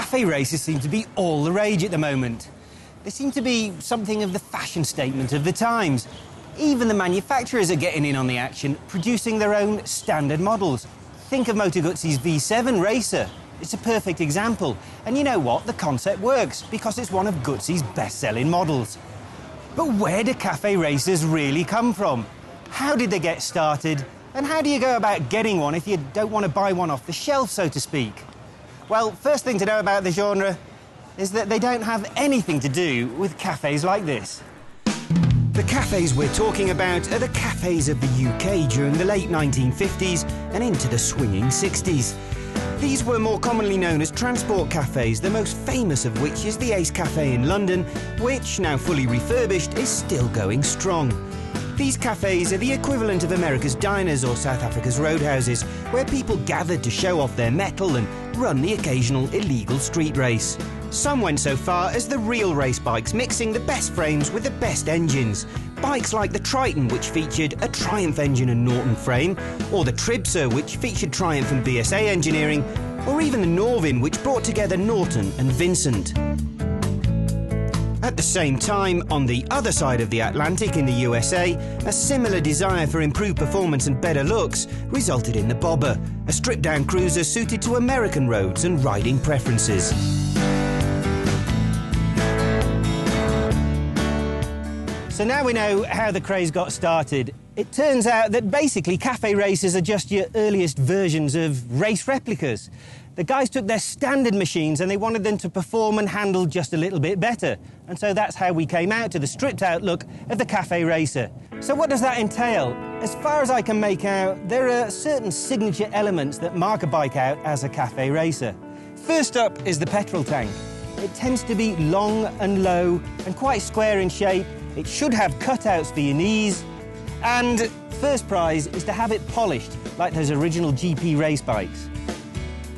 Cafe races seem to be all the rage at the moment. They seem to be something of the fashion statement of the times. Even the manufacturers are getting in on the action, producing their own standard models. Think of Moto Guzzi's V7 Racer. It's a perfect example. And you know what? The concept works because it's one of Guzzi's best-selling models. But where do cafe racers really come from? How did they get started? And how do you go about getting one if you don't want to buy one off the shelf, so to speak? Well, first thing to know about the genre is that they don't have anything to do with cafes like this. The cafes we're talking about are the cafes of the UK during the late 1950s and into the swinging 60s. These were more commonly known as transport cafes, the most famous of which is the Ace Cafe in London, which, now fully refurbished, is still going strong. These cafes are the equivalent of America's diners or South Africa's roadhouses, where people gathered to show off their mettle and run the occasional illegal street race. Some went so far as the real race bikes, mixing the best frames with the best engines. Bikes like the Triton, which featured a Triumph engine and Norton frame, or the Tribser, which featured Triumph and BSA engineering, or even the Norvin, which brought together Norton and Vincent. At the same time, on the other side of the Atlantic in the USA, a similar desire for improved performance and better looks resulted in the Bobber, a stripped-down cruiser suited to American roads and riding preferences. So now we know how the craze got started. It turns out that basically cafe races are just your earliest versions of race replicas. The guys took their standard machines and they wanted them to perform and handle just a little bit better. And so that's how we came out to the stripped-out look of the cafe racer. So what does that entail? As far as I can make out, there are certain signature elements that mark a bike out as a cafe racer. First up is the petrol tank. It tends to be long and low and quite square in shape. It should have cutouts for your knees. And first prize is to have it polished, like those original GP race bikes.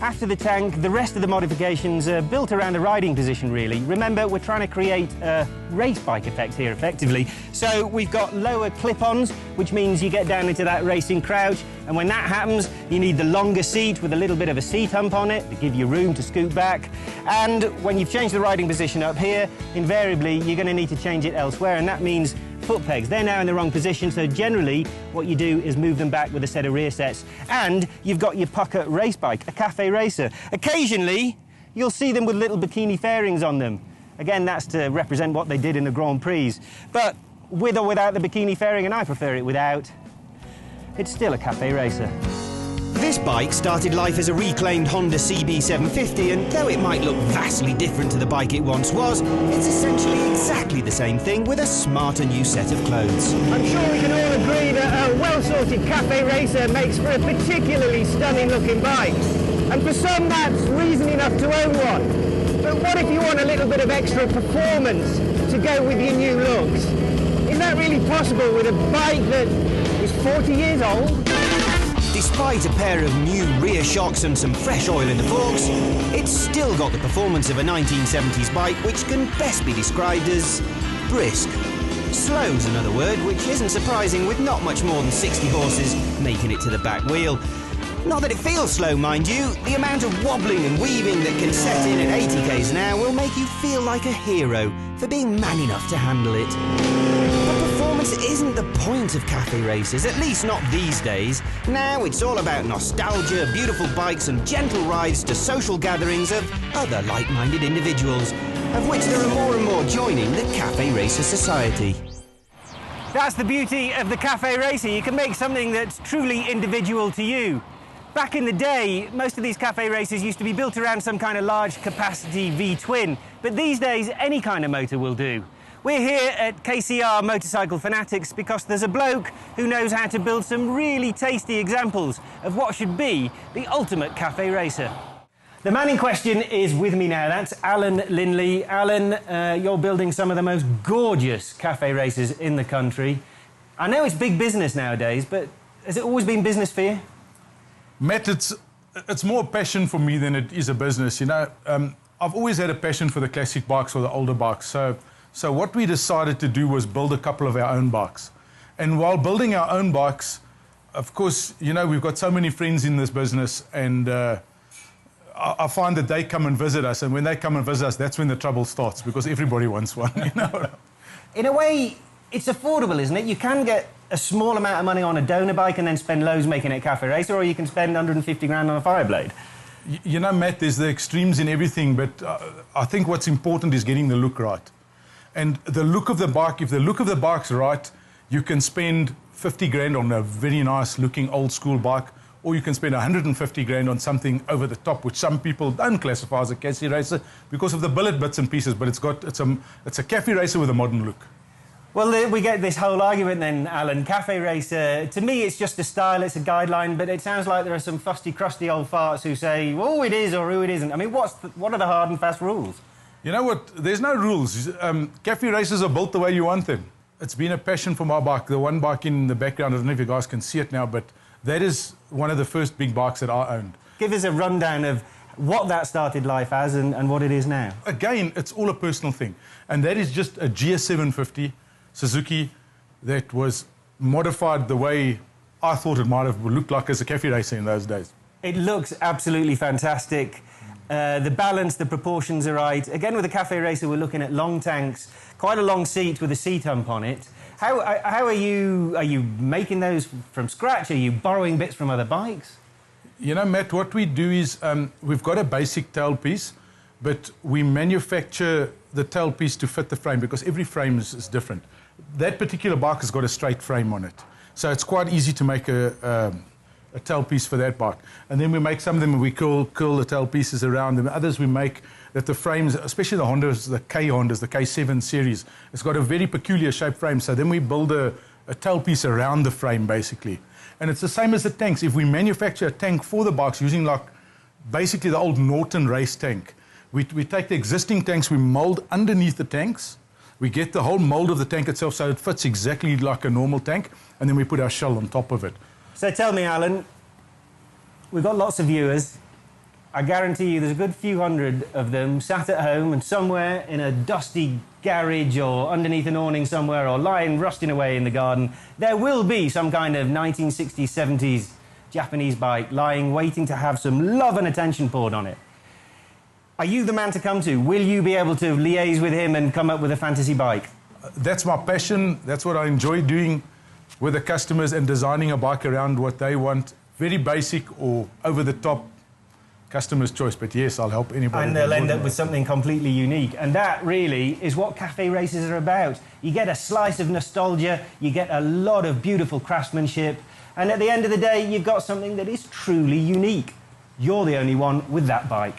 After the tank, the rest of the modifications are built around a riding position, really. Remember, we're trying to create a race bike effect here, effectively. So we've got lower clip-ons, which means you get down into that racing crouch, and when that happens, you need the longer seat with a little bit of a seat hump on it to give you room to scoot back. And when you've changed the riding position up here, invariably, you're going to need to change it elsewhere, and that means foot pegs. They're now in the wrong position, so generally what you do is move them back with a set of rear sets. And you've got your pucker race bike, a cafe racer. Occasionally, you'll see them with little bikini fairings on them. Again, that's to represent what they did in the Grand Prix. But with or without the bikini fairing, and I prefer it without, it's still a cafe racer. This bike started life as a reclaimed Honda CB750, and though it might look vastly different to the bike it once was, it's essentially exactly the same thing with a smarter new set of clothes. I'm sure we can all agree that a well-sorted cafe racer makes for a particularly stunning-looking bike. And for some, that's reason enough to own one. But what if you want a little bit of extra performance to go with your new looks? Is that really possible with a bike that is 40 years old? Despite a pair of new rear shocks and some fresh oil in the forks, it's still got the performance of a 1970s bike, which can best be described as brisk. Slow's another word, which isn't surprising with not much more than 60 horses making it to the back wheel. Not that it feels slow, mind you. The amount of wobbling and weaving that can set in at 80 k's an hour will make you feel like a hero for being man enough to handle it. But performance isn't the point of cafe races, at least not these days. Now it's all about nostalgia, beautiful bikes and gentle rides to social gatherings of other like-minded individuals, of which there are more and more joining the Cafe Racer Society. That's the beauty of the cafe racer. You can make something that's truly individual to you. Back in the day, most of these cafe races used to be built around some kind of large capacity V-twin, but these days any kind of motor will do. We're here at KCR Motorcycle Fanatics because there's a bloke who knows how to build some really tasty examples of what should be the ultimate cafe racer. The man in question is with me now. That's Alan Linley. Alan, you're building some of the most gorgeous cafe racers in the country. I know it's big business nowadays, but has it always been business for you? Matt, it's more a passion for me than it is a business. You know, I've always had a passion for the classic bikes or the older bikes. So what we decided to do was build a couple of our own bikes. And while building our own bikes, of course, you know, we've got so many friends in this business, and I find that they come and visit us, and when they come and visit us, that's when the trouble starts, because everybody wants one, you know. In a way, it's affordable, isn't it? You can get a small amount of money on a donor bike and then spend loads making it a cafe racer, or you can spend 150 grand on a Fireblade. You know, Matt, there's the extremes in everything, but I think what's important is getting the look right. And the look of the bike, if the look of the bike's right, you can spend 50 grand on a very nice looking old school bike, or you can spend 150 grand on something over the top, which some people don't classify as a cafe racer because of the billet bits and pieces, but it's a cafe racer with a modern look. Well, we get this whole argument then, Alan. Cafe racer, to me, it's just a style, it's a guideline, but it sounds like there are some fusty, crusty old farts who say, oh, it is or oh, it isn't. I mean, what are the hard and fast rules? You know what? There's no rules. Cafe racers are built the way you want them. It's been a passion for my bike. The one bike in the background, I don't know if you guys can see it now, but that is one of the first big bikes that I owned. Give us a rundown of what that started life as and what it is now. Again, it's all a personal thing. And that is just a GS750 Suzuki that was modified the way I thought it might have looked like as a cafe racer in those days. It looks absolutely fantastic. The balance, the proportions are right. Again, with a cafe racer, we're looking at long tanks, quite a long seat with a seat hump on it. How are you making those from scratch? Are you borrowing bits from other bikes? You know, Matt, what we do is we've got a basic tailpiece, but we manufacture the tailpiece to fit the frame because every frame is different. That particular bike has got a straight frame on it. So it's quite easy to make a tailpiece for that bike. And then we make some of them, we curl the tailpieces around them. Others we make that the frames, especially the Hondas, the K Hondas, the K7 series, it's got a very peculiar shaped frame. So then we build a tailpiece around the frame, basically. And it's the same as the tanks. If we manufacture a tank for the bikes using like basically the old Norton race tank, we take the existing tanks, we mold underneath the tanks, we get the whole mold of the tank itself so it fits exactly like a normal tank, and then we put our shell on top of it. So tell me, Alan, we've got lots of viewers. I guarantee you there's a good few hundred of them sat at home and somewhere in a dusty garage or underneath an awning somewhere or lying rusting away in the garden, there will be some kind of 1960s, 70s Japanese bike lying waiting to have some love and attention poured on it. Are you the man to come to? Will you be able to liaise with him and come up with a fantasy bike? That's my passion. That's what I enjoy doing with the customers and designing a bike around what they want. Very basic or over the top, customer's choice. But yes, I'll help anybody. And they'll end up with something completely unique. And that really is what cafe races are about. You get a slice of nostalgia, you get a lot of beautiful craftsmanship, and at the end of the day, you've got something that is truly unique. You're the only one with that bike.